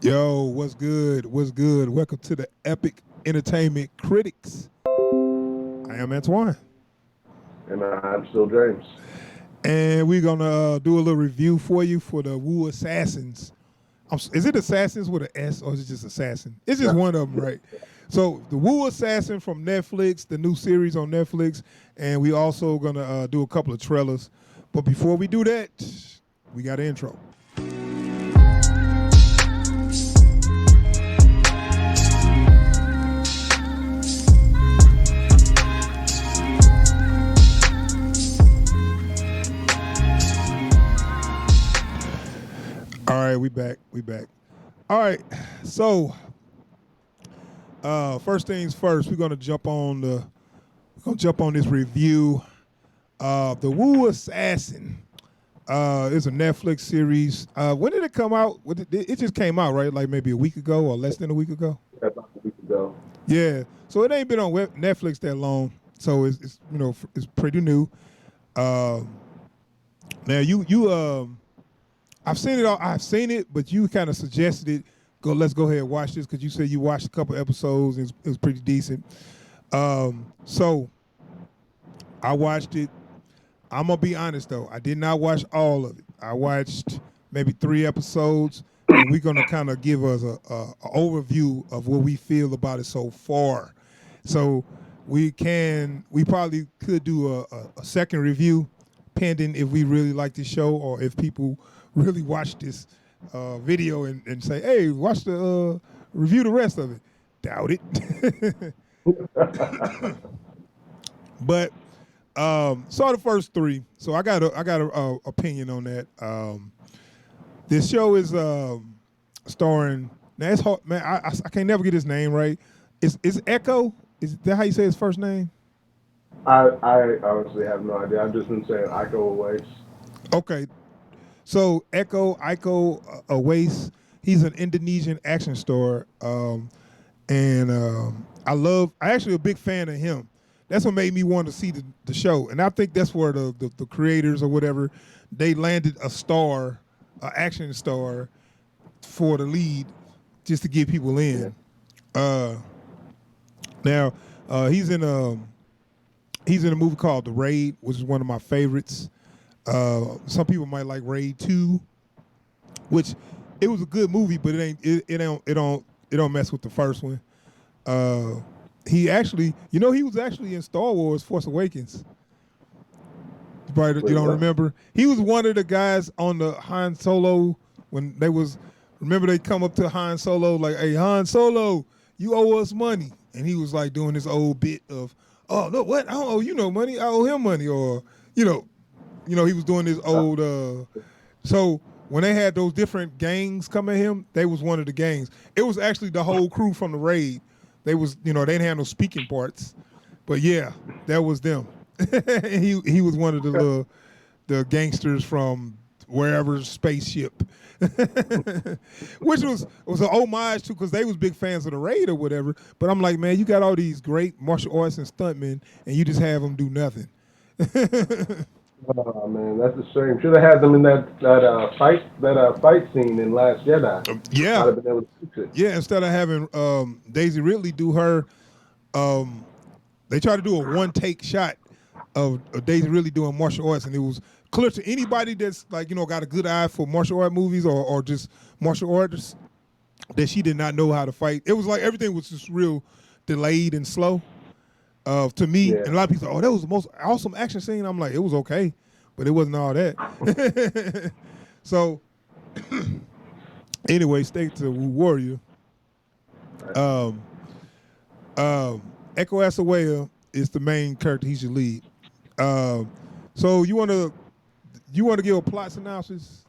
Yo, what's good? What's good? Welcome to the Epic Entertainment Critics. I am Antoine. And I'm still James. And we're going to do a little review for you for the Wu Assassins. Is it Assassins with an S or is it just Assassin? It's just one of them, right? So the Wu Assassin from Netflix, the new series on Netflix. And we also going to do a couple of trailers. But before we do that, we got an intro. All right, we back. All right, so first things first, we're gonna jump on this review. The Wu Assassin is a Netflix series. When did it come out? It just came out, right? Like maybe a week ago or less than a week ago. About a week ago. Yeah, so it ain't been on Netflix that long, so it's it's pretty new. Now I've seen it all. I've seen it, but you kind of suggested it. Let's go ahead and watch this because you said you watched a couple episodes. And it was pretty decent. So I watched it. I'm gonna be honest though. I did not watch all of it. I watched maybe 3 episodes, and we're gonna kind of give us a overview of what we feel about it so far. So we probably could do a second review, pending if we really like the show or if people really watch this video and say, hey, watch the review the rest of it. Doubt it. But saw the first 3, so I got a opinion on that. This show is starring. Now it's hard, man. I can't never get his name right. Is Echo? Is that how you say his first name? I honestly have no idea. I've just been saying Iko Uwais. Okay. So Iko Uwais, he's an Indonesian action star, and I actually a big fan of him. That's what made me want to see the show, and I think that's where the creators or whatever, they landed a star, an action star, for the lead, just to get people in. Now he's in a movie called The Raid, which is one of my favorites. Some people might like Raid 2, which it was a good movie, but it don't mess with the first one. He was actually in Star Wars Force Awakens. You don't remember? He was one of the guys on the Han Solo when remember they come up to Han Solo like, hey, Han Solo, you owe us money. And he was like doing this old bit of, oh, no, what? I don't owe you no money. I owe him money. Or, he was doing this old, so when they had those different gangs come at him, they was one of the gangs. It was actually the whole crew from the Raid. They didn't have no speaking parts. But yeah, that was them. he was one of the gangsters from wherever spaceship. Which was an homage to, because they was big fans of the Raid or whatever. But I'm like, man, you got all these great martial arts and stuntmen, and you just have them do nothing. Oh man, that's a shame. Should have had them in that fight scene in Last Jedi. Yeah, I'd have been able to fix it. Yeah, instead of having Daisy Ridley do her, they tried to do a one-take shot of Daisy Ridley doing martial arts, and it was clear to anybody that's got a good eye for martial art movies or just martial artists that she did not know how to fight. It was like everything was just real delayed and slow. To me, and a lot of people say, oh, that was the most awesome action scene. I'm like, it was okay, but it wasn't all that. So, anyway, stay to Wu Warrior. Echo Asawaya is the main character. He's your lead. So you want to give a plot synopsis?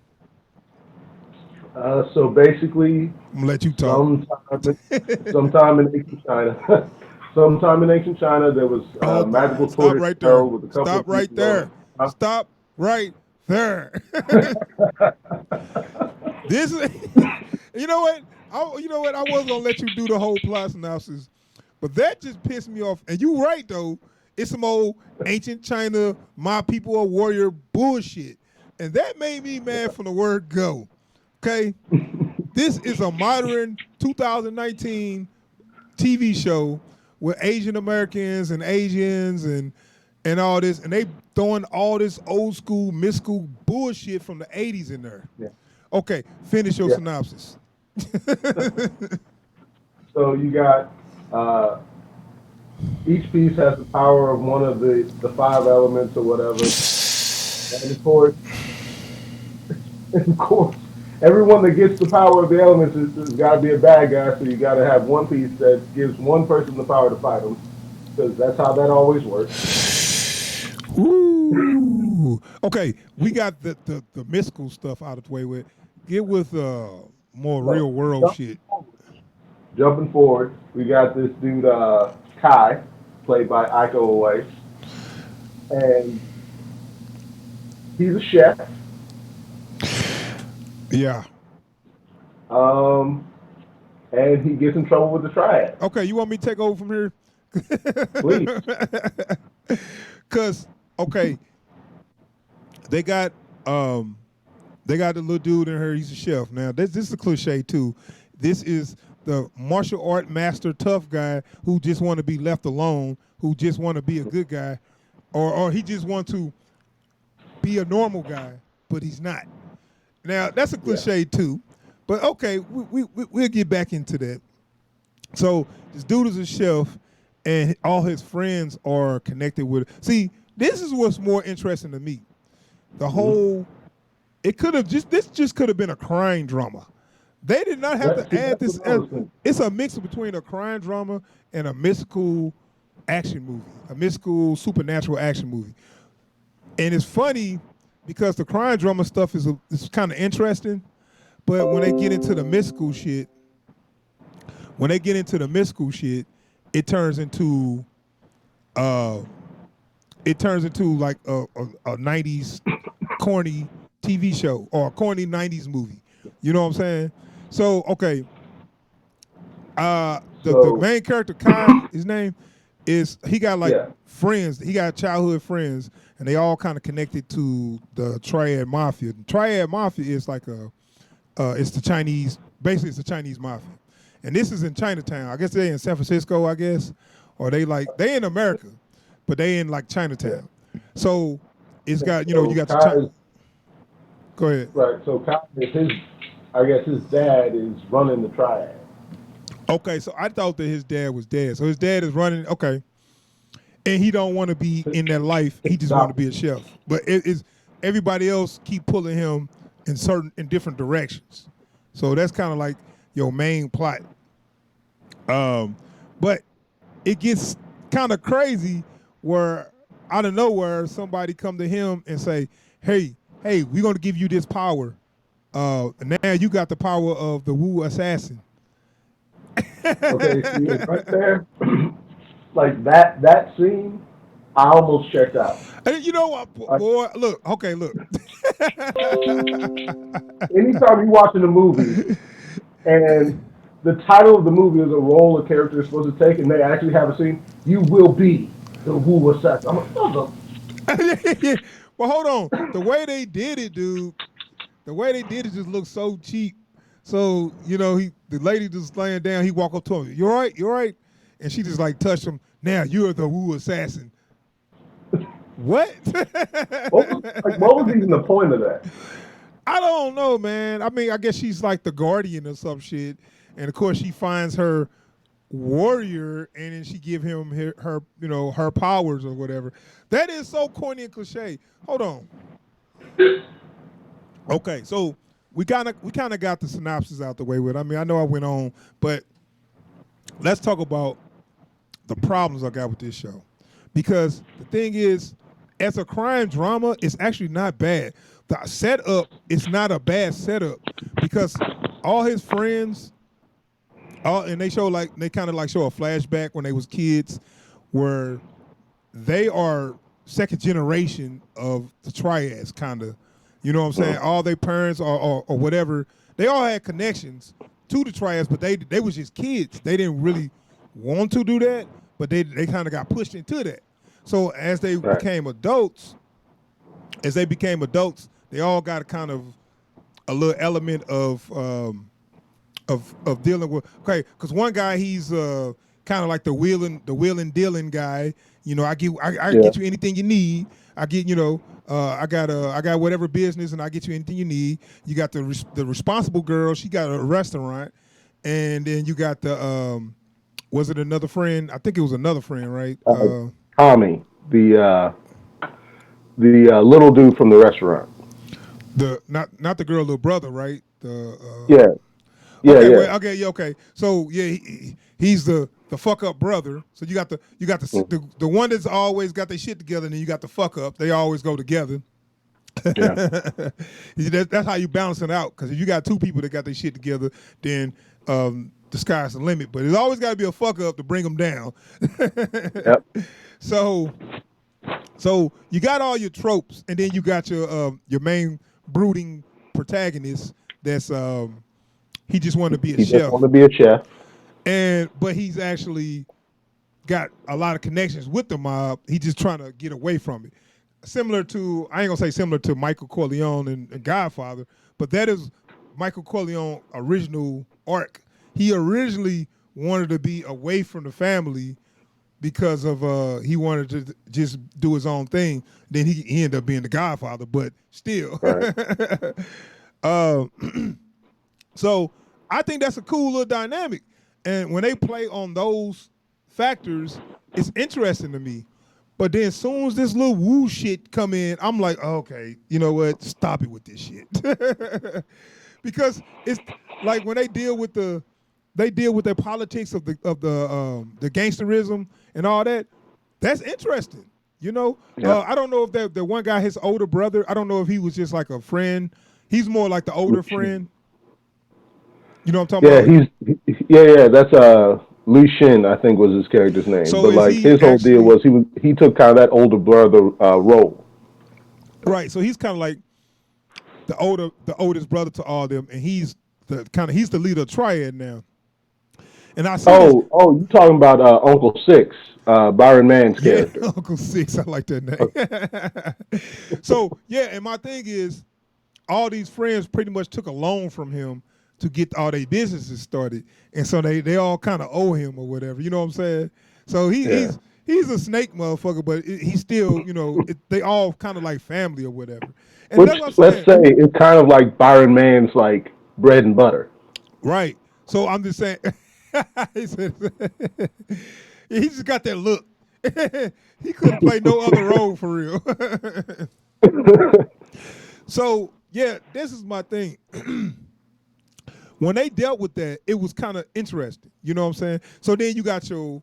So basically, I'm gonna let you talk. Sometime in ancient China. Sometime in ancient China, there was a magical tortoise right shell with a couple Stop of right there. Stop right there. This is, you know what? I was gonna let you do the whole plot synopsis, but that just pissed me off. And you right though. It's some old ancient China, my people are warrior bullshit, and that made me mad from the word go. Okay, this is a modern 2019 TV show with Asian Americans and Asians and all this, and they throwing all this old school, mystical bullshit from the 80s in there. Yeah. Okay, finish your Yeah. synopsis. So you got each piece has the power of one of the 5 elements or whatever. And of course, everyone that gets the power of the elements has got to be a bad guy. So you got to have one piece that gives one person the power to fight them, because that's how that always works. Ooh. Okay, we got the mystical stuff out of the way with. Get with more real world shit. Jumping forward, we got this dude Kai, played by Iko Uwais, and he's a chef. Yeah. And he gets in trouble with the triad. Okay, you want me to take over from here? Please. Cause okay, they got the little dude in her. He's a chef. Now this is a cliche too. This is the martial art master tough guy who just want to be left alone, who just want to be a good guy, or he just want to be a normal guy, but he's not. Now that's a cliche too, but okay, we'll get back into that. So this dude is a chef, and all his friends are connected with. See, this is what's more interesting to me. The whole, it could have this could have been a crime drama. They did not have to add this. It's a mix between a crime drama and a mystical action movie, a mystical supernatural action movie. And it's funny because the crime drama stuff is kind of interesting, but when they get into the mystical shit, it turns into like a 90s corny TV show or a corny 90s movie. You know what I'm saying? So, okay. The main character, Kai, his name, he got friends. He got childhood friends, and they all kind of connected to the Triad Mafia. The Triad Mafia is like it's the Chinese, basically it's the Chinese Mafia. And this is in Chinatown. I guess they're in San Francisco, I guess. Or they in America, but they in like Chinatown. So it's got, you got the Go ahead. Right, so Kai is his dad is running the triad. Okay, so I thought that his dad was dead. So his dad is running, okay. And he don't want to be in that life. He just want to be a chef. But it's everybody else keep pulling him in different directions. So that's kind of like your main plot. But it gets kind of crazy where out of nowhere somebody come to him and say, hey, we're going to give you this power. Now you got the power of the Wu assassin. Okay, see, right there, like that scene, I almost checked out. And you know what, boy? Look. Anytime you're watching a movie and the title of the movie is a role a character is supposed to take, and they actually have a scene, you will be the Wu assassin. I'm like, oh, well, hold on. The way they did it, dude. The way they did it just looked so cheap. So, the lady just laying down, he walk up to him, you all right? You all right? And she just like touched him. Now you're the Wu assassin. What? what was even the point of that? I don't know, man. I mean, I guess she's like the guardian or some shit. And of course she finds her warrior and then she give him her powers or whatever. That is so corny and cliche. Hold on. Okay, so we kind of got the synopsis out the way with. I mean, I know I went on, but let's talk about the problems I got with this show. Because the thing is, as a crime drama, it's actually not bad. The setup is not a bad setup because all his friends, and they show they kind of show a flashback when they was kids, where they are second generation of the triads, kind of. You know what I'm saying? All their parents or whatever, they all had connections to the triads, but they was just kids. They didn't really want to do that, but they kind of got pushed into that. So as they became adults, they all got a kind of a little element of of dealing with. Okay, because one guy he's kind of like the wheeling dealing guy. I Yeah. get you anything you need. I get I got whatever business and I get you anything you need. You got the responsible girl. She got a restaurant, and then you got the was it another friend? I think it was another friend, right? Uh, Tommy, the little dude from the restaurant. The not the girl, little brother, right? Yeah, yeah, Okay, yeah. well, okay, yeah, okay. So yeah, he's the fuck up brother. So Mm, the one that's always got their shit together, and then you got the fuck up. They always go together. yeah, That's how you balance it out. Because if you got two people that got their shit together, then the sky's the limit. But there's always got to be a fuck up to bring them down. yep, so so you got all your tropes, and then you got your main brooding protagonist. That's he just wanted to be a he just want chef, to be a chef. but he's actually got a lot of connections with the mob. He just trying to get away from it. Similar to, I ain't gonna say similar to Michael Corleone and Godfather, but that is Michael Corleone original arc. He originally wanted to be away from the family because of he wanted to just do his own thing. Then he ended up being the Godfather, but still. Right. uh, so I think that's a cool little dynamic. And when they play on those factors, it's interesting to me. But then as soon as this little woo shit come in, I'm like, okay, you know what? Stop it with this shit. Because it's like when they deal with the politics of the gangsterism and all that. That's interesting. Yeah, I don't know if the one guy, his older brother, I don't know if he was just like a friend. He's more like the older friend. You know what I'm yeah. talking about? Yeah, yeah. That's Lu Shin, I think was his character's name. So But is like he his whole deal actually was he took kind of that older brother role. right? So he's kind of like the oldest brother to all of them, and he's the leader of Triad now. And I see this, You talking about Uncle Six, Byron Mann's yeah, character? Uncle Six. I like that Uh, name. So yeah, and my thing is, all these friends pretty much took a loan from him to get all their businesses started, and so they all kind of owe him or whatever. You know what I'm saying? So yeah. he's a snake motherfucker, but he's still they all kind of like family or whatever. And Which that's what I'm let's saying. say is kind of like Byron Mann's like bread and butter. Right. So I'm just saying, he said, he just got that look. He couldn't play no other role for real. So yeah, this is my thing. When they dealt with that, it was kind of interesting. You know what I'm saying? So then you got your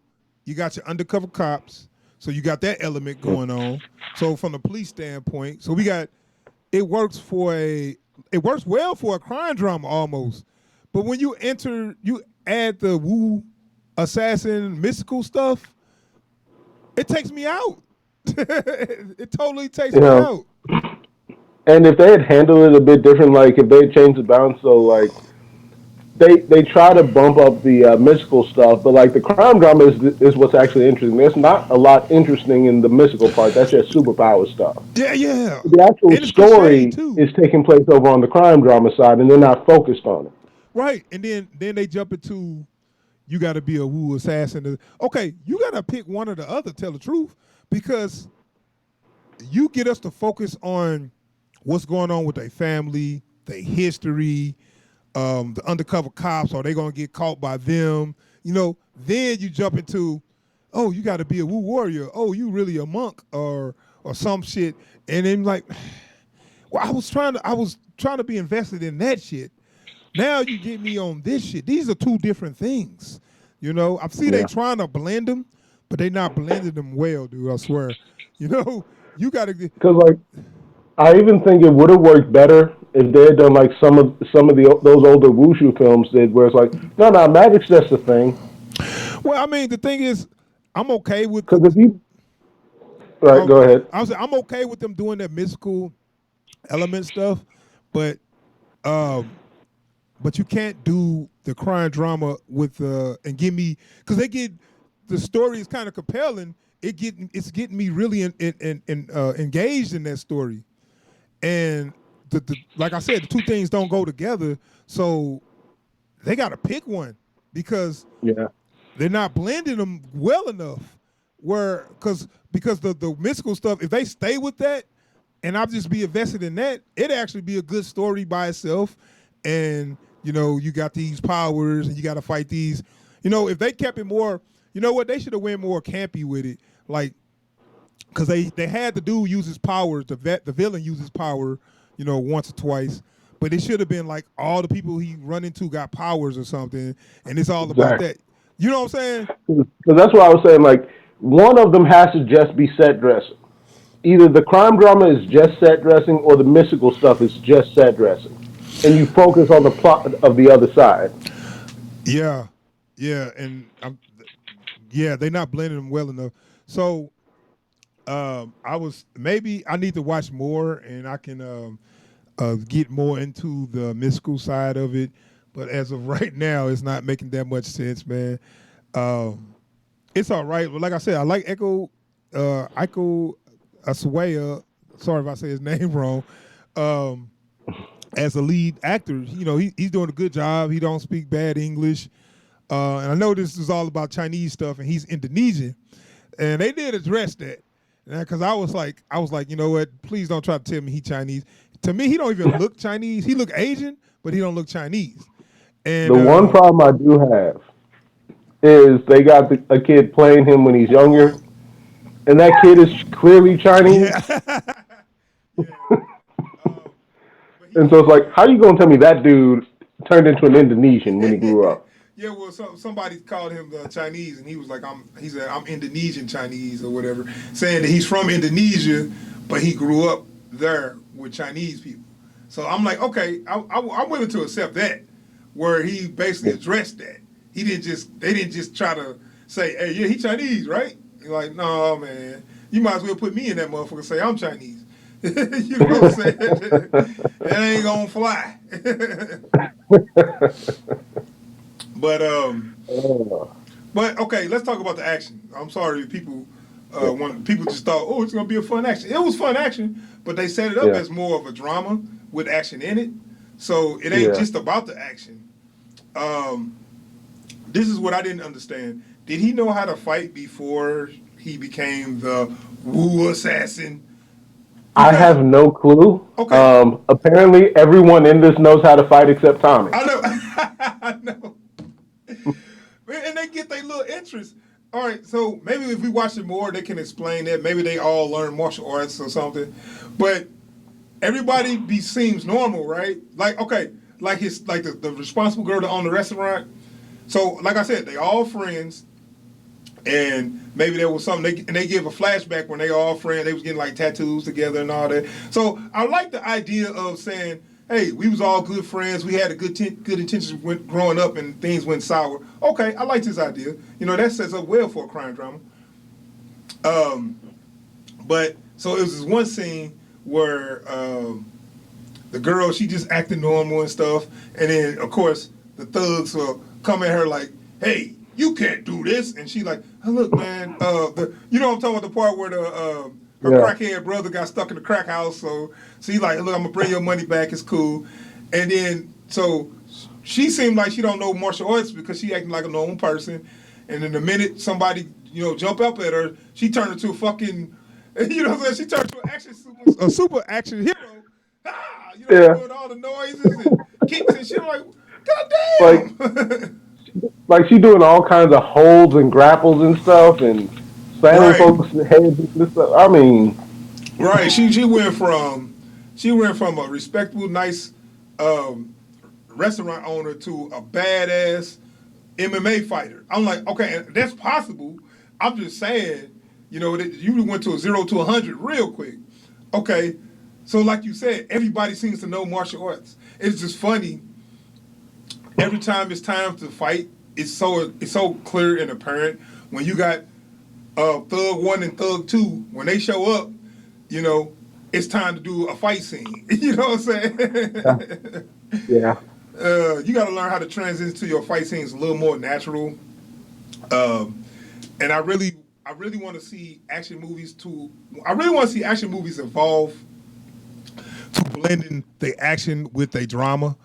undercover cops. So you got that element going on. So from the police standpoint, so it works well for a crime drama almost. But when you add the woo assassin mystical stuff, it takes me out. It totally takes you me know, out. and if they had handled it a bit different, like if they had changed the balance, so like they try to bump up the mystical stuff, but like the crime drama is what's actually interesting. There's not a lot interesting in the mystical part. That's just superpower stuff. Yeah, yeah. The actual And it's cliche story too. is taking place over on the crime drama side, and they're not focused on it. Right. And then they jump into you got to be a woo assassin. Okay, you got to pick one or the other. Tell the truth, because you get us to focus on what's going on with their family, their history, the undercover cops. Are they gonna get caught by them? Then you jump into, oh, you got to be a woo warrior. Oh, you really a monk or some shit. And then like, well, I was trying to be invested in that shit. Now you get me on this shit. These are two different things. I see they Yeah, trying to blend them, but they not blending them well, dude. I swear. You know, you got to. because like I even think it would have worked better if they had done like some of those older wushu films did, where it's like, no, no, magic's just a thing. Well, I mean, the thing is, I'm okay with. Because if you right, go ahead. I was. I'm okay with them doing that mystical element stuff, but um, but you can't do the crime drama with and give me because they get the story is kind of compelling. It's getting me really engaged in that story, and like I said, the two things don't go together. So they got to pick one because Yeah, they're not blending them well enough. Where because the mystical stuff, if they stay with that, and I'll just be invested in that, it'd actually be a good story by itself. And you got these powers, and you got to fight these. If they kept it more, you know what, they should have went more campy with it, like because they had the dude use his powers, the villain uses power, once or twice. But it should have been like all the people he run into got powers or something, and it's all about exactly. that. You know what I'm saying? Because that's what I was saying. Like, one of them has to just be set dressing. Either the crime drama is just set dressing, or the mystical stuff is just set dressing, and you focus on the plot of the other side. Yeah, yeah, and yeah, they're not blending them well enough. So I was maybe I need to watch more, and I can get more into the mystical side of it. But as of right now, it's not making that much sense, man. Um, it's all right. But like I said, I like Echo Aswaya. Sorry if I say his name wrong. Um, as a lead actor, he's doing a good job. He don't speak bad English, and I know this is all about Chinese stuff, and he's Indonesian, and they did address that. Because I was like, you know what? Please don't try to tell me he Chinese. To me, he don't even look Chinese. He look Asian, but he don't look Chinese. And The one problem I do have is they got a kid playing him when he's younger, and that kid is clearly Chinese. yeah, yeah. But he And so can't. it's like, how you gonna tell me that dude turned into an Indonesian when he grew up? Yeah, well, somebody called him Chinese, and he was like, he said, I'm Indonesian Chinese or whatever, saying that he's from Indonesia, but he grew up there with Chinese people. So I'm like, okay, I'm willing to accept that, where he basically addressed that. They didn't just try to say, hey, yeah, he Chinese, right? You're like, no, man, you might as well put me in that motherfucker and say I'm Chinese. You know what I'm saying? That ain't gonna fly. But but okay, let's talk about the action. I'm sorry, people. When people just thought, oh, it's gonna be a fun action. It was fun action, but they set it up Yeah, as more of a drama with action in it. So it ain't yeah. just about the action. Um, this is what I didn't understand. Did he know how to fight before he became the Wu assassin? I Because have no clue. okay, Apparently, everyone in this knows how to fight except Tommy. I know, I know. And they get their little interest. All right, so maybe if we watch it more, they can explain that. Maybe they all learn martial arts or something. But everybody seems normal, right? Like okay, like the responsible girl that owned the restaurant. So like I said, they all friends, and maybe there was something. They give a flashback when they all friends. They was getting like tattoos together and all that. So I like the idea of saying, hey, we was all good friends. We had a good intentions growing up, and things went sour. Okay, I like this idea. That sets up well for a crime drama. Um, but so it was this one scene where the girl, she just acted normal and stuff, and then of course the thugs will come at her like, hey, you can't do this, and she like, oh, look, man, you know what I'm talking about, the part where her Yeah, crackhead brother got stuck in the crack house, so he's like, look, I'm gonna bring your money back, it's cool. And then so she seemed like she don't know martial arts because she acting like a normal person, and then the minute somebody jump up at her, she turned into a fucking what I'm saying, she turned into a super action hero. yeah. Doing all the noises and kicks and shit. I'm like, Like, goddamn. like she doing all kinds of holds and grapples and stuff, and slamming Right, folks' heads and stuff. I mean, right. She went from a respectable, nice um, restaurant owner to a badass MMA fighter. I'm like, okay, that's possible. I'm just saying, that you went to a 0 to 100 real quick. Okay, so like you said, everybody seems to know martial arts. It's just funny. Every time it's time to fight, it's so clear and apparent when you got Thug One and Thug Two. When they show up, you know, it's time to do a fight scene. You know what I'm yeah, saying? yeah. You got to learn how to transition to your fight scenes a little more natural. Um, and I really want to see action movies to. I really want to see action movies evolve to blending the action with a drama.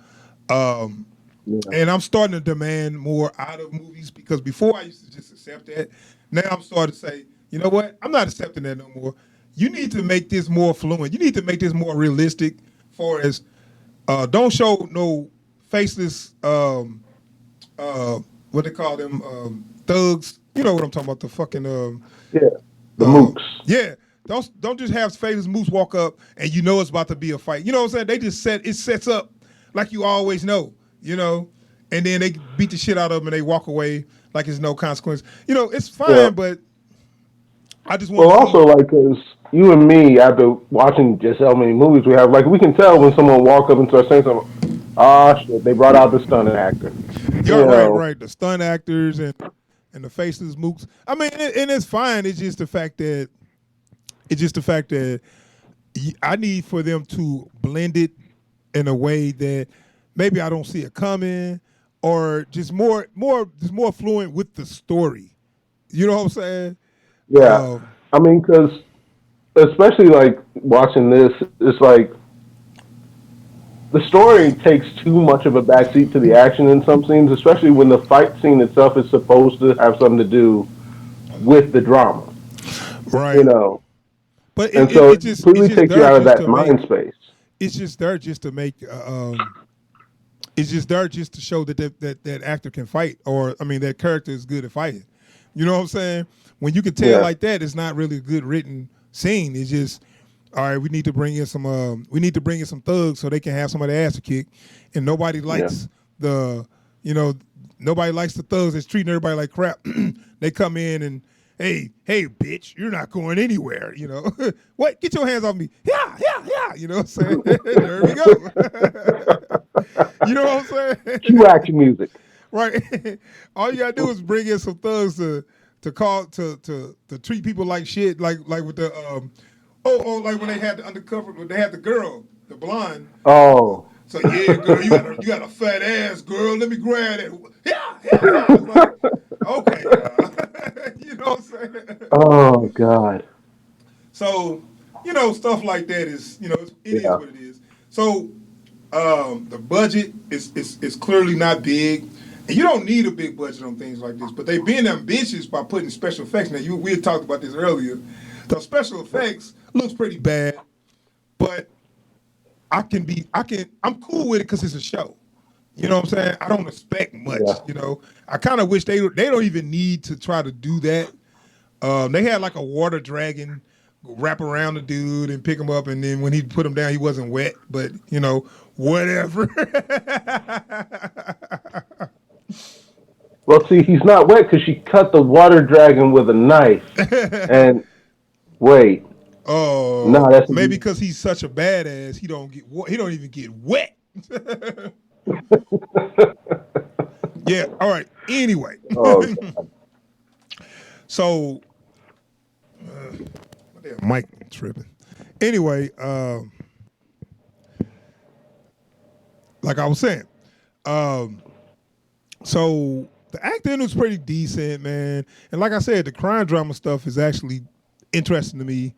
Um, Yeah. And I'm starting to demand more out of movies because before I used to just accept that. Now I'm starting to say, you know what? I'm not accepting that no more. You need to make this more fluent. You need to make this more realistic. For as don't show no faceless what they call them thugs. You know what I'm talking about? The fucking Yeah. The uh, mooks. yeah. Don't just have faceless moose walk up and you know it's about to be a fight. You know what I'm saying? They just sets up like you always know. You know, and then they beat the shit out of them and they walk away like it's no consequence. You know, it's Yeah. fine, but I just want Well, to also, see. like, cause you and me, after watching just how many movies we have, like, we can tell when someone walk up and starts saying something. Ah, shit, they brought out the stunt actor. You Yeah, right, know. right. The stunt actors and the faceless mooks. I mean, and it's fine. It's just the fact that I need for them to blend it in a way that maybe I don't see it coming, or just more fluent with the story. You know what I'm saying? Yeah. Um, I mean, cause especially like watching this, it's like the story takes too much of a backseat to the action in some scenes, especially when the fight scene itself is supposed to have something to do with the drama. You right. know, But and so it it's completely just takes you there out of just that to make mind space. it's just there just to make it's just there just to show that that actor can fight, or I mean that character is good at fighting. You know what I'm saying? When you can tell Yeah, like that, it's not really a good written scene. It's just all right. We need to bring in some thugs so they can have somebody ass to kick, and nobody yeah. likes the you know nobody likes the thugs that's treating everybody like crap. They come in and hey, bitch, you're not going anywhere. You know what? Get your hands off me. Yeah, yeah, yeah. You know what I'm saying? There we go. You know what I'm Cue saying? action music. Right. All you gotta do is bring in some thugs to call to treat people like shit, like with the like when they had the undercover, when they had the girl, the blonde. Oh, So yeah, girl, you got a fat ass, girl. Let me grab that. Yeah, yeah, yeah. It's like okay, you know what I'm saying. oh God. So stuff like that is it is Yeah, what it is. So the budget is clearly not big, and you don't need a big budget on things like this. But they've been ambitious by putting special effects. Now we had talked about this earlier. The special effects looks pretty bad, but I'm cool with it because it's a show. You know what I'm saying? I don't expect yeah. much. I kind of wish they don't even need to try to do that. They had like a water dragon wrap around the dude and pick him up, and then when he put him down, he wasn't wet. But whatever. Well, see, he's not wet because she cut the water dragon with a knife. And wait, no, Oh, that's maybe because he's such a badass, he don't even get wet. Yeah. All right. Anyway, oh so my damn mic tripping. Anyway, like I was saying, um, so the acting was pretty decent, man. And like I said, the crime drama stuff is actually interesting to me.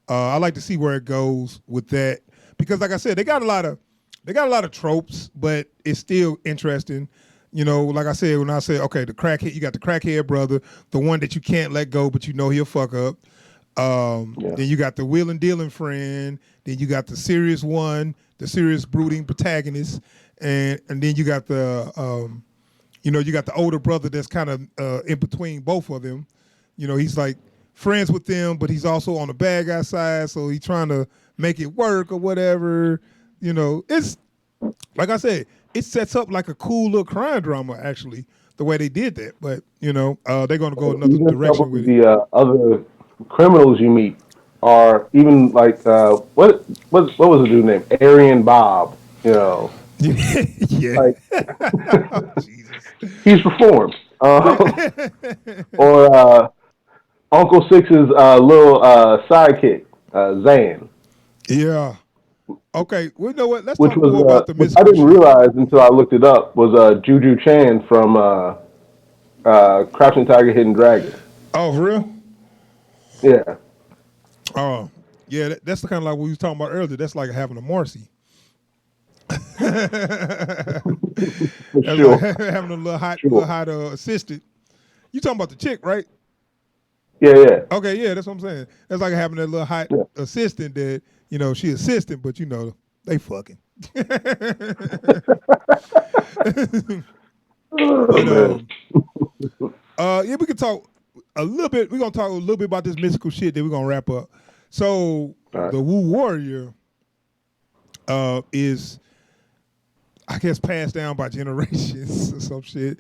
I like to see where it goes with that because, like I said, they got a lot of tropes, but it's still interesting. Like I said, when I said, okay, the crackhead, you got the crackhead brother, the one that you can't let go, but you know he'll fuck up. yeah. Then you got the wheeling dealing friend. Then you got the serious one, the serious brooding protagonist, and then you got you got the older brother that's kind of in between both of them. He's like friends with them, but he's also on the bad guy side, so he's trying to make it work or whatever. It's like I said, it sets up like a cool little crime drama actually, the way they did that. But they're gonna go another Even some direction of with it. the other criminals you meet are even like what was the dude named Arian Bob? You know, Yeah. like Oh, Jesus. he's reformed. Yeah. Or Uncle Six's little sidekick, Zan, Yeah. Okay. Well, you know what? Let's which talk more about the which I mystical didn't shit. realize until I looked it up was Juju Chan from Crouching Tiger, Hidden Dragon. Oh, for real? Yeah, Oh, yeah. That's the kind of like what we was talking about earlier. That's like having a Marcy. For That's like sure. having a little Sure. hot assistant. You talking about the chick, right? Yeah, yeah. Okay, yeah, that's what I'm saying. That's like having that little hot Yeah. assistant that she assistant, but they fucking. Oh But man. yeah, we can talk a little bit. We're gonna talk a little bit about this mystical shit. Then we're gonna wrap up. So All right. the Wu Warrior is, I guess, passed down by generations or some shit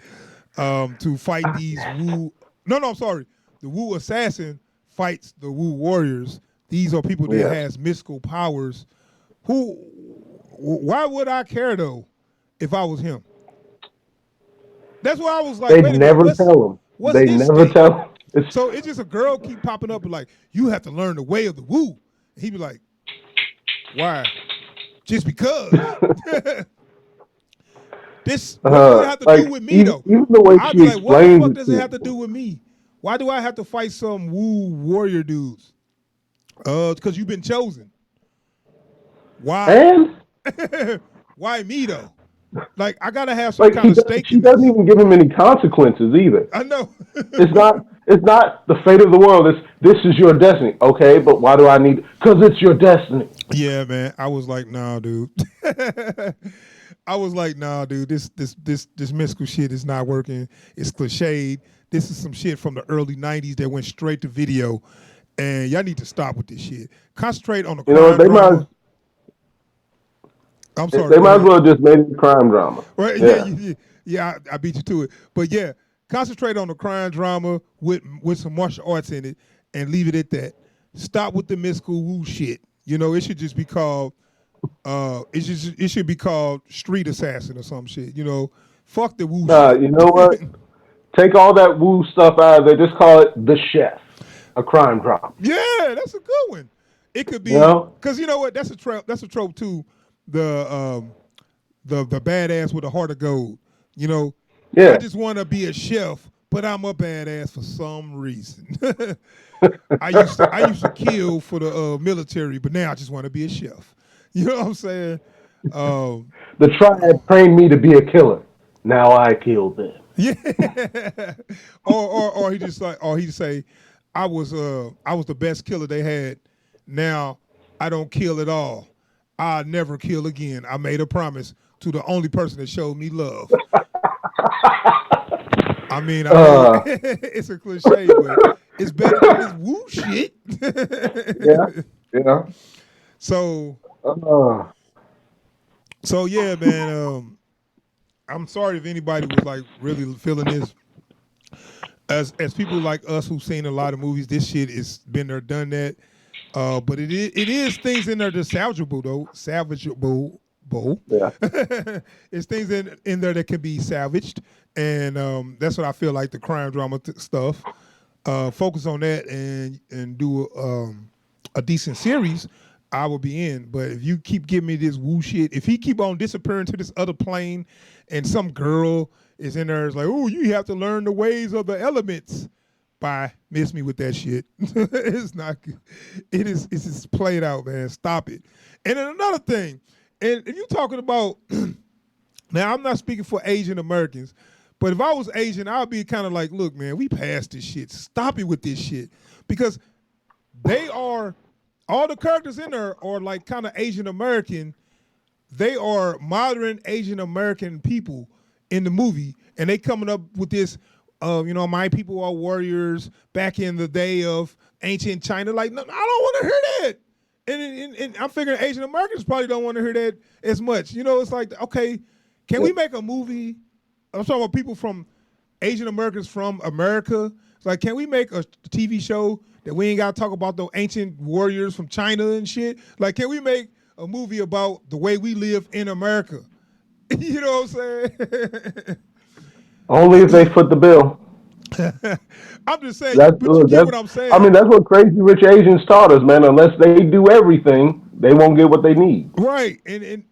to fight these Wu. No, no, I'm sorry. The Wu assassin fights the Wu warriors. These are people that Yes. has mystical powers. Who? Why would I care though if I was him? That's why I was like, They wait a minute, never what's tell him. what's They his never stake? tell him. It's So it's just a girl keep popping up and like, you have to learn the way of the Wu. And he'd be like, why? Just because. This, what does it have to do like with me even though? even the way I'd be she like, what the explains fuck it does it to have to him. do with me? Why do I have to fight some Wu warrior dudes? Because you've been chosen. Why? And Why me though? Like I gotta have some like kind of stake she in doesn't this. even give him any consequences either. I know. It's not the fate of the world. It's this is your destiny. Okay, but why do I need? Because it's your destiny. Yeah, man. I was like, nah, dude. I was like, nah, dude. This mystical shit is not working. It's cliched. This is some shit from the early '90s that went straight to video, and y'all need to stop with this shit. Concentrate on the You know crime they might drama. I'm sorry. they Go might as ahead. well just make it a crime drama. Right? Yeah, Yeah. yeah. I beat you to it. But yeah, concentrate on the crime drama with some martial arts in it, and leave it at that. Stop with the mystical woo shit. It should just be called. It should be called Street Assassin or some shit. Fuck the woo shit. You know what? Take all that woo stuff out of there. Just call it the chef, a crime drama. Yeah, that's a good one. It could You be know? because you know what? That's a trope. That's a trope too. The the badass with a heart of gold. You know, I Yeah. just want to be a chef, but I'm a badass for some reason. I used to kill for the military, but now I just want to be a chef. You know what I'm saying? Um, The tribe trained me to be a killer. Now I kill them. yeah. Or he just say, I was the best killer they had. Now I don't kill at all. I'll never kill again. I made a promise to the only person that showed me love. I know Uh, it's a cliche, but it's better than this woo shit. yeah. Yeah. so Uh, so yeah, man. I'm sorry if anybody was like really feeling this. As people like us who've seen a lot of movies, this shit is been there, done that. But it is things in there that's salvageable though. Salvageable. yeah. It's things in there that can be salvaged, and that's what I feel like the crime drama stuff. Focus on that and do a decent series, I will be in. But if you keep giving me this woo shit, if he keep on disappearing to this other plane, and some girl is in there, it's like, oh, you have to learn the ways of the elements. Bye, miss me with that shit. It's not good. It's just played out, man. Stop it. And then another thing, and if you're talking about now, I'm not speaking for Asian Americans, but if I was Asian, I'd be kind of like, look, man, we passed this shit. Stop it with this shit. Because they are, all the characters in there are like kind of Asian American. They are modern Asian American people in the movie, and they coming up with this, my people are warriors back in the day of ancient China. Like, no, I don't want to hear that. And I'm figuring Asian Americans probably don't want to hear that as much. It's like, okay, can we make a movie? I'm talking about people from Asian Americans from America. It's like, can we make a TV show that we ain't got to talk about the ancient warriors from China and shit? Like, can we make a movie about the way we live in America? You know what I'm Only if they foot the bill. saying? I'm just saying, That's but you get that's. what I'm I mean, saying. that's what Crazy Rich Asians taught us, man. Unless they do everything, they won't get what they need. Right. And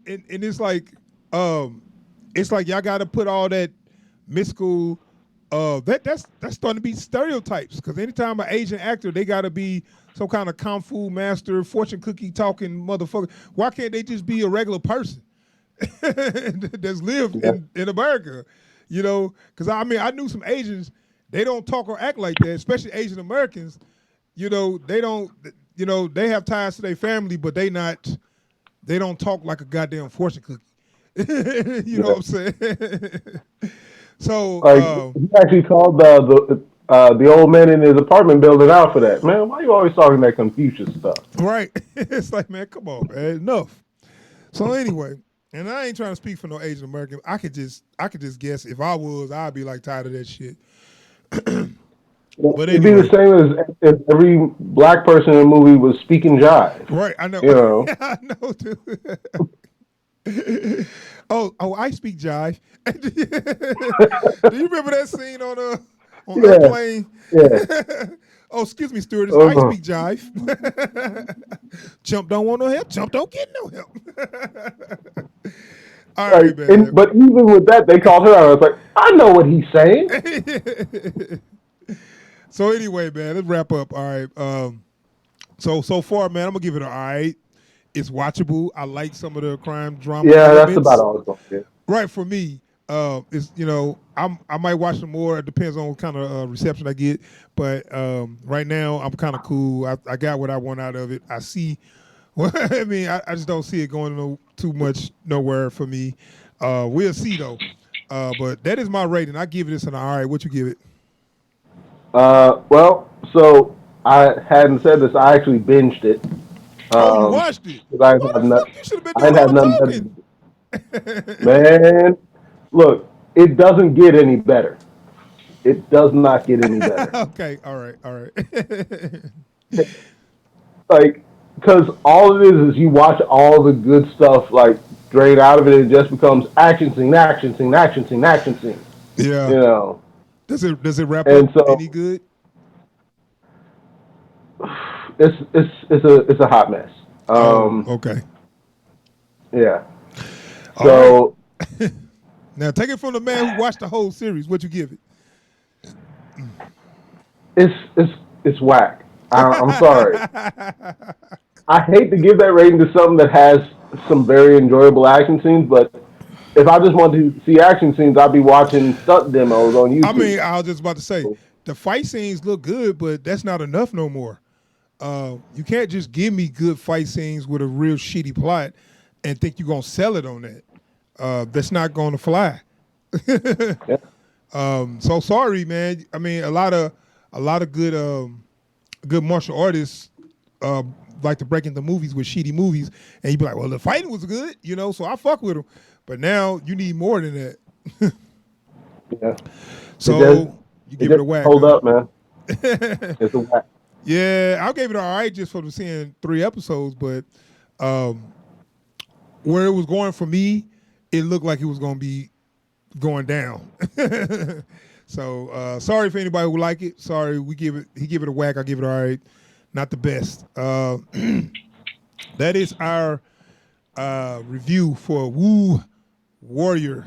um it's like y'all gotta put all that mystical that's starting to be stereotypes because anytime an Asian actor, they gotta be some kind of kung fu master, fortune cookie talking motherfucker. Why can't they just be a regular person? that's lived Yeah. in America. Because I knew some Asians. They don't talk or act like that, especially Asian Americans. They don't. They have ties to their family, but They don't talk like a goddamn fortune cookie. You know Yeah. what I'm saying? So, Like he actually called the old man in his apartment building out for that. Man, why you always talking that Confucius stuff? right. It's like, man, come on, man, enough. So anyway, and I ain't trying to speak for no Asian American. I could just guess if I was, I'd be like tired of that shit. But It'd be the anyway, same as if every black person in the movie was speaking jive. right? I know, You know? I know, dude. Oh, I speak jive. Do you remember that scene on Yeah, Airplane? yeah. Oh, excuse me, stewardess. I Uh, speak jive. Chump don't want no help. Chump don't get no help. All right, man. but even with that, they called her out. I was like, I know what he's saying. So anyway, man, let's wrap up. All right. So far, man, I'm gonna give it an all right. It's watchable. I like some of the crime drama Yeah, that's about elements. all it's gonna get. Right for me, it's I might watch some more. It depends on what kind of reception I get. But right now, I'm kind of cool. I got what I want out of it. I see. Well, I just don't see it going too much nowhere for me. We'll see though. But that is my rating. I give it this an all right. What you give it? Well, so I hadn't said this. I actually binged it. Oh, you Um, watched it? 'cause I Why didn't the have not, fuck? You should have been I doing didn't all have nothing better to the do. talking. Man, look, it doesn't get any better. It does not get any better. Okay, all right, all right. Like, because all it is you watch all the good stuff like drain out of it, and it just becomes action scene, action scene, action scene, action scene. Yeah. You know, Does it wrap up and so any good? it's a hot mess. Oh, okay. Yeah. All right. So Now take it from the man who watched the whole series. What you give it? it's whack. I'm sorry. I hate to give that rating to something that has some very enjoyable action scenes, but if I just want to see action scenes, I'd be watching stunt demos on YouTube. I was just about to say the fight scenes look good, but that's not enough no more. You can't just give me good fight scenes with a real shitty plot and think you're gonna sell it on that. That's not gonna fly. Yeah. So sorry, man. A lot of good martial artists like to break into movies with shitty movies, and you be like, well, the fighting was good, so I fuck with them. But now you need more than that. Yeah. It does. So you It give it does a whack, hold huh? up, man. It's a whack. Yeah, I gave it all right just for seeing 3 episodes, but um, where it was going for me, it looked like it was going to be going down. So sorry for anybody who like it. Sorry, he give it a whack. I give it all right. Not the best. That is our review for Woo Warrior,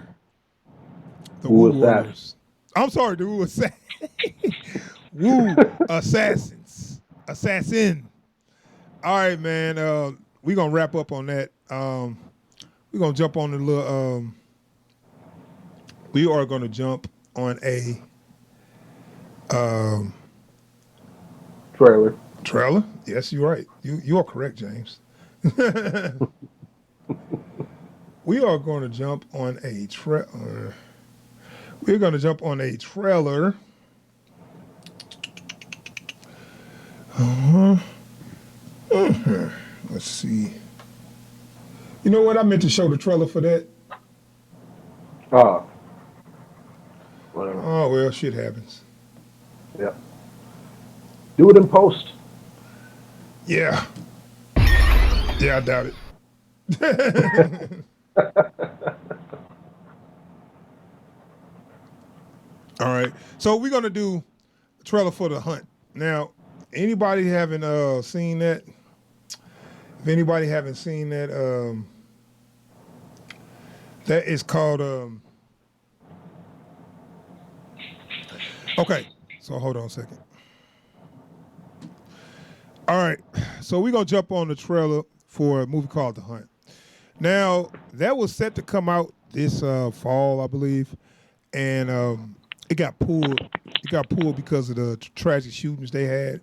the Who Woo was that? Warriors. I'm sorry, the Woo Assassins. Woo Assassins. Assassin. All right, man. We're gonna wrap up on that. We're gonna jump on a little we are gonna jump on a Trailer. trailer. Yes, you're right. You are correct, James. We are going to jump on a trailer. We're going to jump on a trailer. Let's see. You know what? I meant to show the trailer for that. Oh, whatever. Oh well, shit happens. Yeah. Do it in post. Yeah. Yeah, I doubt it. All right. So we're gonna do a trailer for The Hunt. Now, anybody haven't seen that? If anybody haven't seen that, that is called okay. So hold on a second. All right. So we're gonna jump on the trailer for a movie called The Hunt. Now that was set to come out this fall, I believe, and it got pulled. It got pulled because of the tragic shootings they had.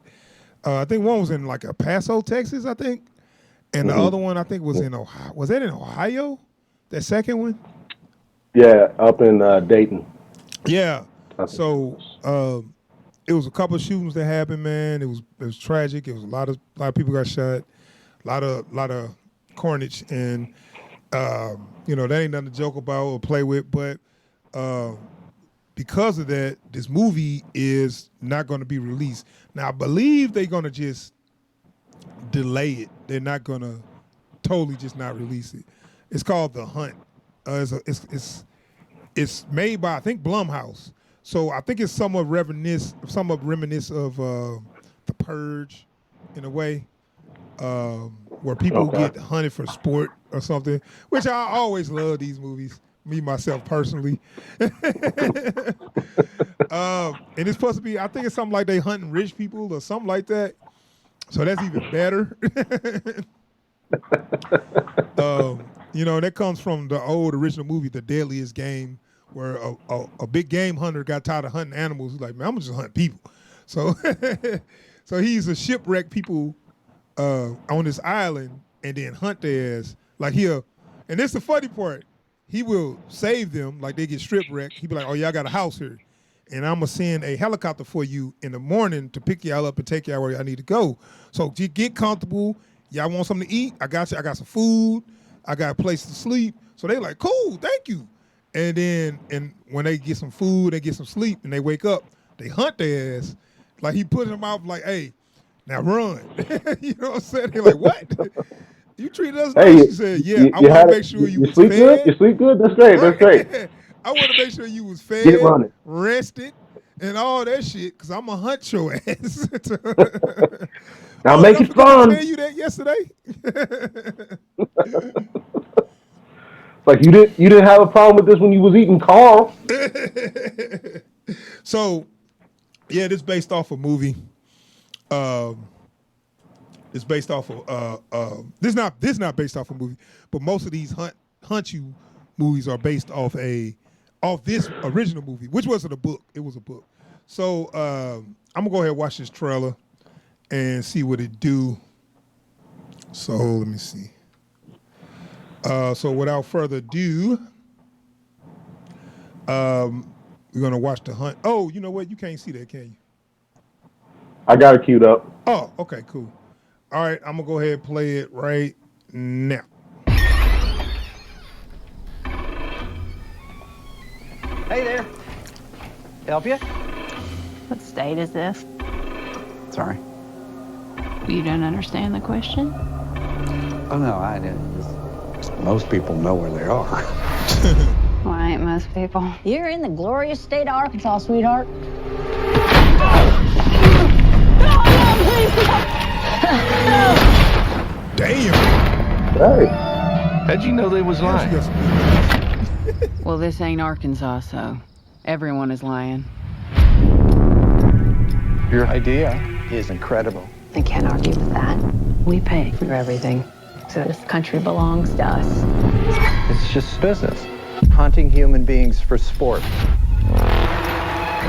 I think one was in like El Paso, Texas, I think, and the other one I think was in Ohio. Was that in Ohio? That second one? Yeah, up in Dayton. Yeah. So it was a couple of shootings that happened, man. It was tragic. It was a lot of people got shot, a lot of carnage, and that ain't nothing to joke about or play with. But because of that, this movie is not going to be released. Now I believe they're going to just delay it. They're not going to totally just not release it. It's called The Hunt. It's made by I think Blumhouse. So I think it's somewhat reminisce of The Purge in a way, where people get hunted for sport or something, which I always love these movies, me myself personally. And it's supposed to be, I think it's something like they hunting rich people or something like that. So that's even better. That comes from the old original movie, The Deadliest Game, where a big game hunter got tired of hunting animals. He's like, man, I'm gonna just hunt people. So so he used to shipwreck people on this island and then hunt their ass. Like and this is the funny part, he will save them, like they get shipwrecked. He'd be like, oh yeah, I got a house here, and I'm gonna send a helicopter for you in the morning to pick y'all up and take y'all where y'all need to go. So you get comfortable. Y'all want something to eat? I got you. I got some food. I got a place to sleep. So they like, cool, thank you. And when they get some food, they get some sleep, and they wake up, they hunt their ass. Like he put them out like, hey, now run. You know what I'm saying? They're like, what? You treated us nice. She said, yeah, I want to make sure you was sleep fed. Good? You sleep good? That's great. That's great. I want to make sure you was fed, Get running, rested, and all that shit, because I'm going to hunt your ass. Now make it fun. I tell you that yesterday. Like you didn't have a problem with this when you was eating Carl. So, yeah, this is based off a movie. It's based off of this not based off a movie, but most of these hunt you movies are based off this original movie, which wasn't a book. It was a book. So I'm gonna go ahead and watch this trailer and see what it do. So let me see. So without further ado, we're gonna watch The Hunt. Oh, you know what? You can't see that, can you? I got it queued up. Oh, okay, cool. All right, I'm gonna go ahead and play it right now. Hey there. Help you? What state is this? Sorry. You don't understand the question? Oh, no, I didn't. Most people know where they are. Why ain't most people? You're in the glorious state of Arkansas, sweetheart. Damn. Hey. How'd you know they was lying? Well, this ain't Arkansas, so everyone is lying. Your idea is incredible. I can't argue with that. We pay for everything, so this country belongs to us. It's just business. Hunting human beings for sport.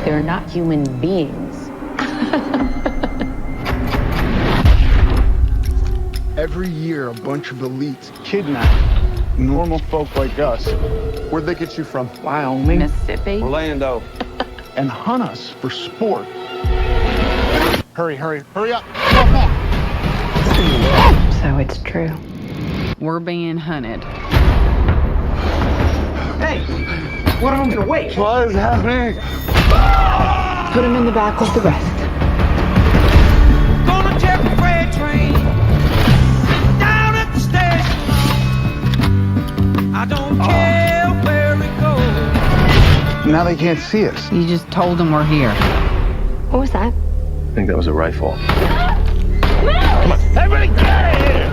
They're not human beings. Every year, a bunch of elites kidnap normal folk like us. Where'd they get you from? Wyoming? Mississippi? Orlando. And hunt us for sport. Hurry up. So it's true. We're being hunted. Hey, what am I gonna wait? What is happening? Put him in the back with the rest. Gonna take a freight train down at the station. I don't care where it goes. Now they can't see us. You just told them we're here. What was that? I think that was a rifle. Come on, everybody get out of here!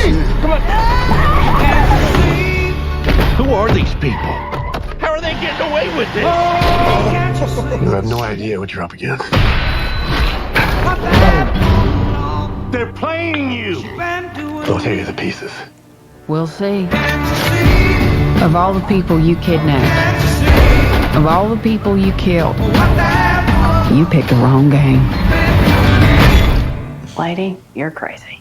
Jesus, come on. Who are these people? How are they getting away with this? You have no idea what you're up against. They're playing you. They'll tear you to pieces. We'll see. Of all the people you kidnapped, of all the people you killed, you picked the wrong game. Lady, you're crazy.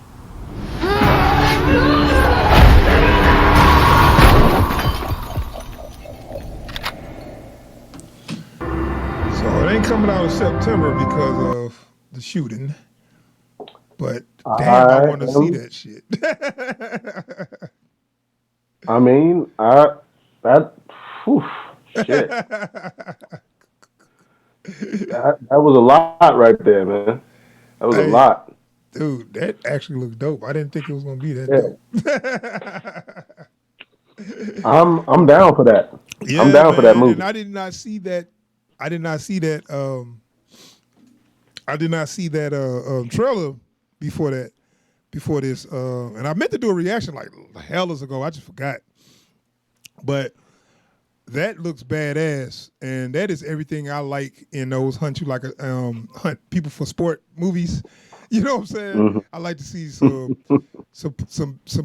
So it ain't coming out in September because of the shooting. But damn, I want to see that shit. I mean, shit. That was a lot right there, man. That was a lot. Dude, that actually looked dope. I didn't think it was gonna be that dope. I'm down for that. Yeah, I'm down man, for that movie. And I did not see that. I did not see that. I did not see that trailer before that. Before this, and I meant to do a reaction like hell ago. I just forgot. But that looks badass, and that is everything I like in those hunt people for sport movies. You know what I'm saying? Mm-hmm. I like to see some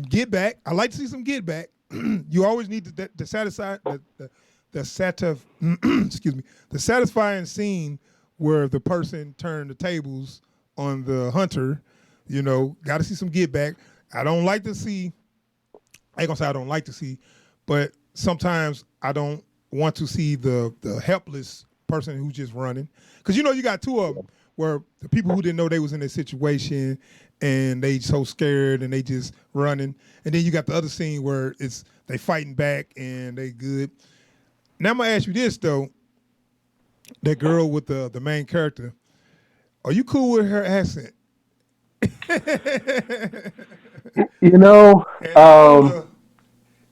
get back. I like to see some get back. You always need to satisfy the excuse me, the satisfying scene where the person turned the tables on the hunter. You know, got to see some get back. I don't like to see. I ain't gonna say I don't like to see, but sometimes I don't want to see the helpless person who's just running. Because you know you got two of them where the people who didn't know they was in that situation and they so scared and they just running, and then you got the other scene where it's they fighting back and they good. Now I'm gonna ask you this though: that girl with the main character, are you cool with her accent? You know,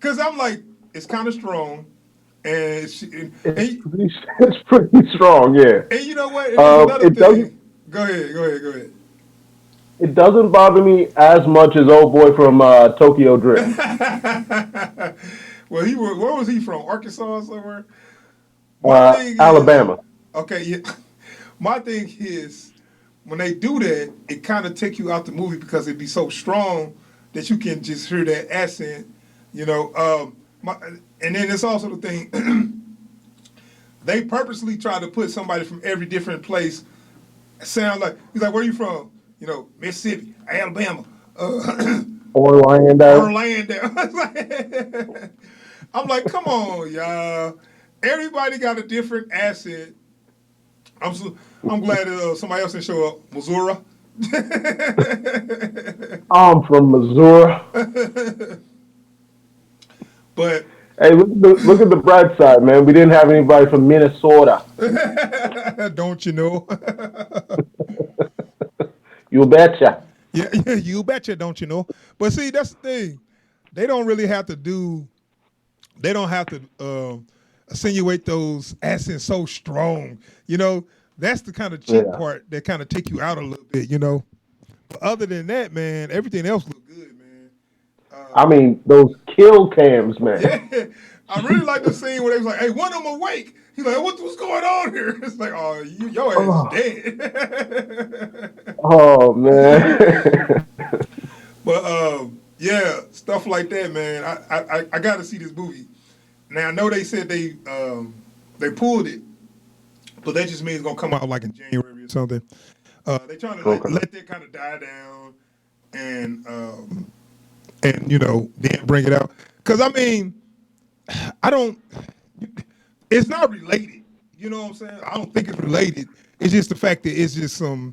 because I'm like, it's kind of strong, and it's pretty strong, yeah. And you know what? Another thing. Go ahead. It doesn't bother me as much as old boy from Tokyo Drift. Well, where was he from? Arkansas or somewhere? Alabama. Okay, yeah. My thing is, when they do that, it kind of take you out the movie because it'd be so strong that you can just hear that accent, you know. And then it's also the thing, they purposely try to put somebody from every different place sound like, he's like, where you from? You know, Mississippi, Alabama. Orlando. I'm like, come on, y'all. Everybody got a different accent. I'm glad that somebody else didn't show up. Missouri. I'm from Missouri. But hey, look at the bright side, man. We didn't have anybody from Minnesota. Don't you know? You betcha. Yeah, you betcha, don't you know? But see, that's the thing. They don't really have to do. They don't have to insinuate those accents so strong. You know, that's the kind of cheap part that kind of take you out a little bit. You know, but other than that, man, everything else look good, man. I mean, those kill cams, man. Yeah, I really like the scene where they was like, "Hey, one of them awake." He's like, "What's going on here?" It's like, "Oh, your ass is dead." Oh man. But yeah, stuff like that, man. I got to see this movie. Now I know they said they pulled it, but that just means it's gonna come out like in January or something. They trying to let that kind of die down and you know then bring it out. Because I mean, it's not related. You know what I'm saying? I don't think it's related. It's just the fact that it's just a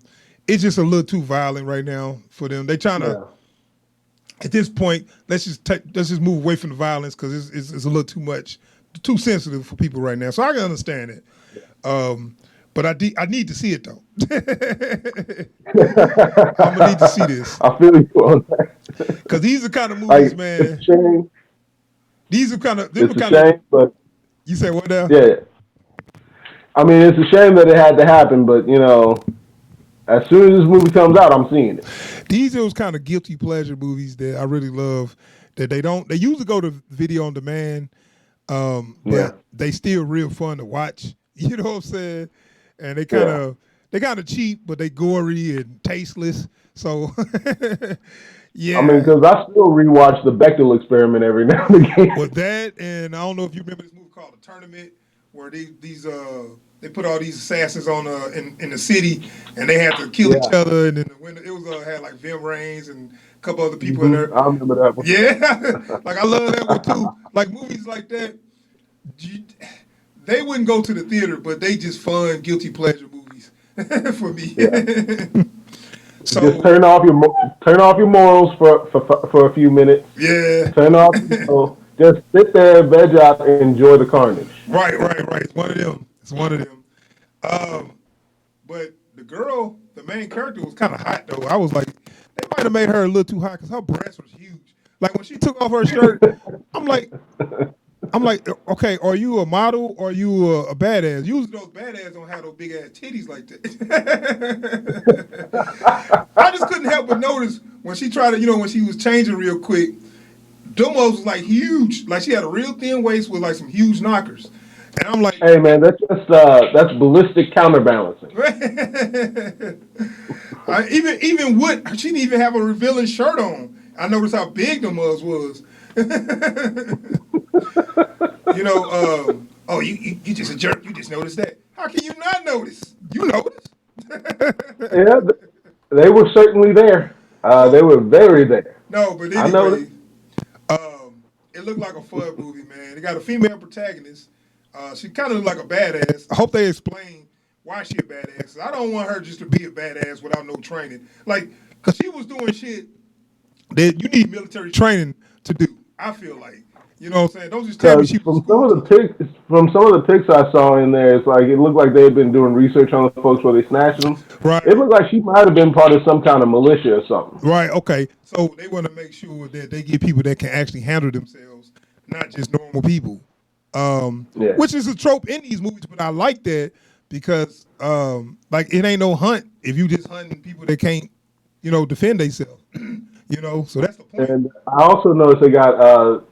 little too violent right now for them. They trying to. At this point, let's just move away from the violence because it's a little too much, too sensitive for people right now. So I can understand it, but I need to see it though. I'm gonna need to see this. I feel you on that. Because these are kind of movies, like, man. It's a shame. These are kind of. It's a shame, but you say what now? Yeah. I mean, it's a shame that it had to happen, but you know. As soon as this movie comes out, I'm seeing it. These are those kind of guilty pleasure movies that I really love. That they usually go to video on demand, but they still real fun to watch. You know what I'm saying? And they kind of cheap, but they gory and tasteless. So Yeah. I mean, because I still rewatch the Bechdel Experiment every now and again. With that, and I don't know if you remember this movie called The Tournament, where they put all these assassins on in the city, and they had to kill each other, and then the winner, it was had like Vim Raines and a couple other people in there. I remember that one. Yeah, like I love that one too. Like movies like that, they wouldn't go to the theater, but they just fun guilty pleasure movies for me. Yeah. So just turn off your morals for a few minutes. Yeah. Turn off. Just sit there, veg out, and enjoy the carnage. Right. It's one of them. But the main character was kind of hot though. I was like, they might have made her a little too hot because her breast was huge. Like when she took off her shirt, I'm like, okay, are you a model or are you a badass? Usually those badass don't have those big ass titties like that. I just couldn't help but notice when she tried to, when she was changing real quick, Dumos was like huge. Like she had a real thin waist with like some huge knockers. And I'm like, hey man, that's just that's ballistic counterbalancing. Even Wood, she didn't even have a revealing shirt on. I noticed how big the mugs was. You just a jerk. You just noticed that. How can you not notice? You noticed. Yeah, they were certainly there. They were very there. No, but anyway, it looked like a fun movie, man. It got a female protagonist. She kind of looked like a badass. I hope they explain why she a badass. I don't want her just to be a badass without no training. Like, because she was doing shit that you need military training to do. I feel like. You know what I'm saying? Don't just tell me she was from some of the pics I saw in there, it's like it looked like they had been doing research on the folks where they snatched them. Right. It looked like she might have been part of some kind of militia or something. Right. Okay. So they want to make sure that they get people that can actually handle themselves, not just normal people. Which is a trope in these movies, but I like that because like it ain't no hunt if you just hunting people that can't, defend themselves. So that's the point. And I also noticed they got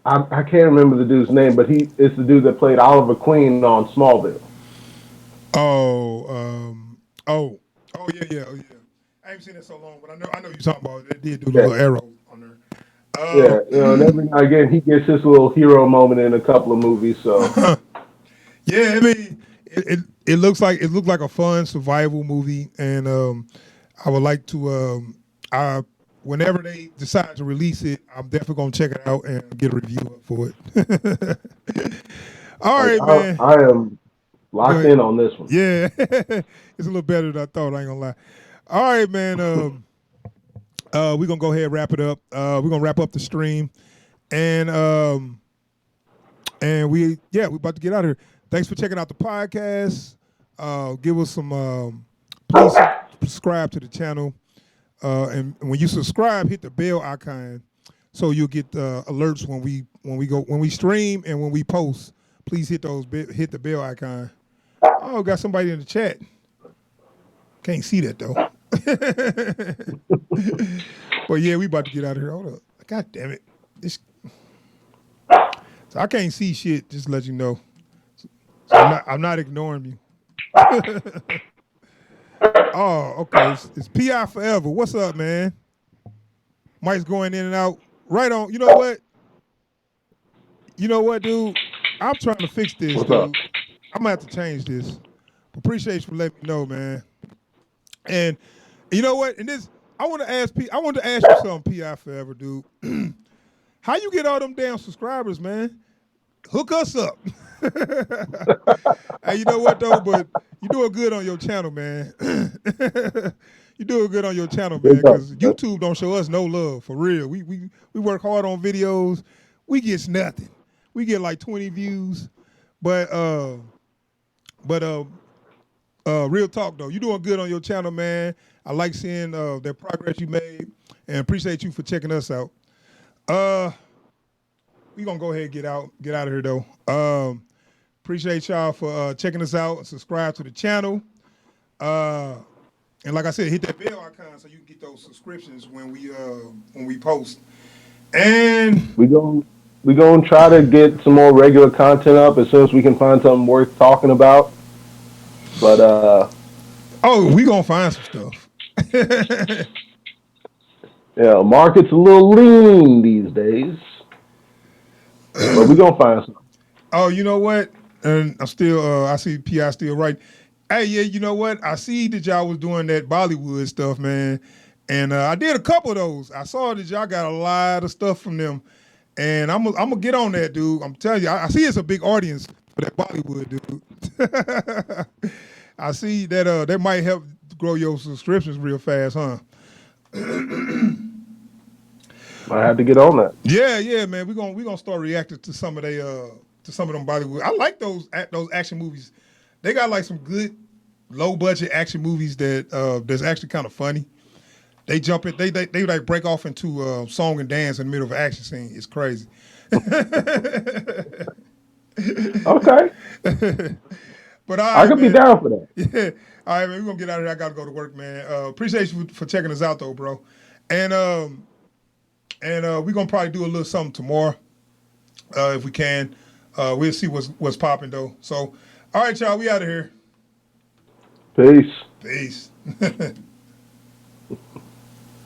I can't remember the dude's name, but it's the dude that played Oliver Queen on Smallville. Oh yeah. I haven't seen it so long, but I know you're talking about it. They did do the little arrow on there. And every now and again he gets his little hero moment in a couple of movies. So yeah, I mean it looks like a fun survival movie, and I would like to whenever they decide to release it, I'm definitely gonna check it out and get a review up for it. All right, man. I am locked in on this one. Yeah, it's a little better than I thought. I ain't gonna lie. All right, man. We're gonna go ahead and wrap it up. We're gonna wrap up the stream, and we're about to get out of here. Thanks for checking out the podcast. Give us some. Please subscribe to the channel. And when you subscribe, hit the bell icon so you'll get alerts when we stream and when we post. Please hit the bell icon. Oh, got somebody in the chat. Can't see that though. But yeah, we about to get out of here. Hold up. God damn it. So I can't see shit, just to let you know. So I'm not ignoring you. Oh, okay. It's PI Forever. What's up, man? Mike's going in and out. Right on. You know what, dude? I'm trying to fix this, What's dude. up? I'm gonna have to change this. Appreciate you for letting me know, man. And you know what? And this, I wanted to ask you something, PI Forever, dude. How you get all them damn subscribers, man? Hook us up. Hey, you know what though? But you doing good on your channel, man. You doing good on your channel, man. Because YouTube don't show us no love for real. We work hard on videos. We get nothing. We get like 20 views. But real talk though, you doing good on your channel, man. I like seeing that progress you made, and appreciate you for checking us out. We gonna go ahead and get out of here though. Appreciate y'all for checking us out and subscribe to the channel. And like I said, hit that bell icon so you can get those subscriptions when we post. And we gonna try to get some more regular content up as soon as we can find something worth talking about. But we gonna find some stuff. Yeah, market's a little lean these days, but we gonna find something. Oh, you know what? And I'm still, I see Pi still right. Hey, yeah, you know what? I see that y'all was doing that Bollywood stuff, man, and I did a couple of those. I saw that y'all got a lot of stuff from them, and I'm gonna get on that, dude. I'm telling you, I see it's a big audience for that Bollywood, dude. I see that that might help grow your subscriptions real fast, huh? I had to get on that. Yeah, yeah, man. We gonna start reacting to some of them Bollywood. I like those action movies. They got like some good low budget action movies that's actually kind of funny. They jump in, they like break off into song and dance in the middle of an action scene. It's crazy. Okay, But all I right, could be man. down for that. Yeah. All right, man. We're gonna get out of here. I gotta go to work, man. Appreciate you for checking us out though, bro. And we're gonna probably do a little something tomorrow. If we can. We'll see what's popping though. So all right, y'all, we out of here. Peace. Peace.